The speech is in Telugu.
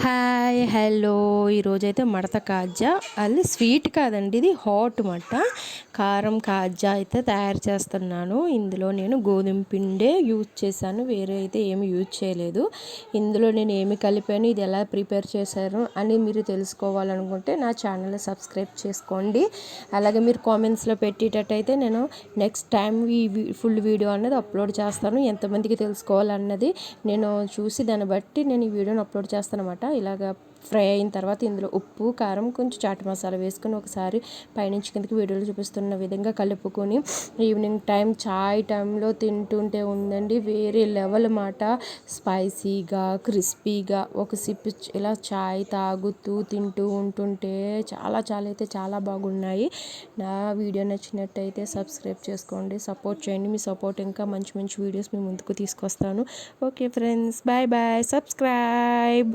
హాయ్ హలో ఈరోజైతే మడత కాజా అది స్వీట్ కాదండి, ఇది హాట్ మట్ట కారం కాజా అయితే తయారు చేస్తున్నాను. ఇందులో నేను గోధుమ పిండే యూజ్ చేశాను, వేరే అయితే ఏమి యూజ్ చేయలేదు. ఇందులో నేను ఏమి కలిపాను, ఇది ఎలా ప్రిపేర్ చేశాను అని మీరు తెలుసుకోవాలనుకుంటే నా ఛానల్ని సబ్స్క్రైబ్ చేసుకోండి. అలాగే మీరు కామెంట్స్లో పెట్టేటట్టయితే నేను నెక్స్ట్ టైం ఈ ఫుల్ వీడియో అనేది అప్లోడ్ చేస్తాను. ఎంతమందికి తెలుసుకోవాలన్నది నేను చూసి దాన్ని బట్టి నేను ఈ వీడియోని అప్లోడ్ చేస్తాను అన్నమాట. ఇలాగ ఫ్రై అయిన తర్వాత ఇందులో ఉప్పు కారం కొంచెం చాట్ మసాలా వేసుకొని ఒకసారి పైనుంచి కిందకి వీడియోలో చూపిస్తున్న విధంగా కలుపుకొని ఈవినింగ్ టైం చాయ్ టైంలో తింటుంటే ఉందండి వేరే లెవెల్ మాట. స్పైసీగా క్రిస్పీగా ఒక సిప్ ఇలా చాయ్ తాగుతూ తింటూ ఉంటుంటే చాలా అయితే చాలా బాగున్నాయి. నా వీడియో నచ్చినట్టయితే సబ్స్క్రైబ్ చేసుకోండి, సపోర్ట్ చేయండి. మీ సపోర్ట్ ఇంకా మంచి వీడియోస్ మీ ముందుకు తీసుకొస్తాను. Okay friends, bye bye, subscribe.